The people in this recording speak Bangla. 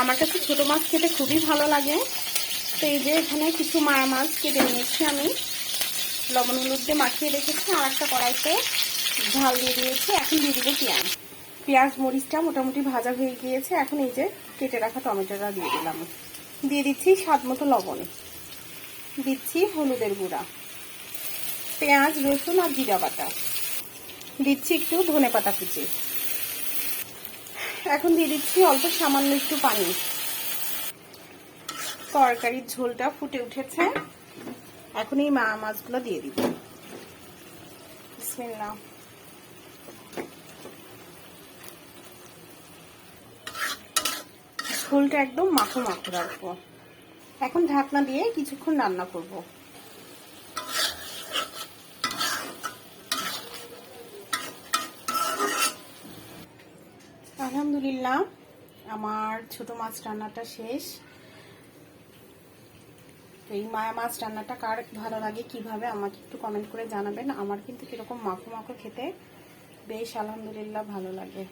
আমার কাছে ছোট মাছ খেতে খুবই ভালো লাগে। তো এই যে এখানে কিছু মায়া মাছ কেটে নিয়েছি আমি, লবণ হলুদ দিয়ে মাখিয়ে রেখেছি। আর একটা কড়াইতে ঝাল দিয়ে দিয়েছি। এখন দিয়ে দিব পেঁয়াজ। পেঁয়াজ মরিচটা মোটামুটি ভাজা হয়ে গিয়েছে। এখন এই যে কেটে রাখা টমেটোটা দিয়ে দিলাম। দিয়ে দিচ্ছি স্বাদ মতো লবণ, দিচ্ছি হলুদের গুঁড়া, পেঁয়াজ রসুন আর জিরা বাটা, দিচ্ছি একটু ধনেপাতা কুচি। এখন দিয়ে দিচ্ছি অল্প সামান্য একটু পানি। তরকারির ঝোলটা ফুটে উঠেছে। এখন এই মাছগুলো দিয়ে দিব। বিসমিল্লাহ। ঝোলটা একদম মাখো মাখো রাখবো। এখন ঢাকনা দিয়ে কিছুক্ষণ রান্না করব। আলহামদুলিল্লাহ, আমার ছোট মাছ রান্নাটা শেষ। এই মায়া মাছ রান্নাটা কার ভালো লাগে, কিভাবে আমাকে একটু কমেন্ট করে জানাবেন। আমার কিন্তু কিরকম মাখো মাখো খেতে বেশ আলহামদুলিল্লাহ ভালো লাগে।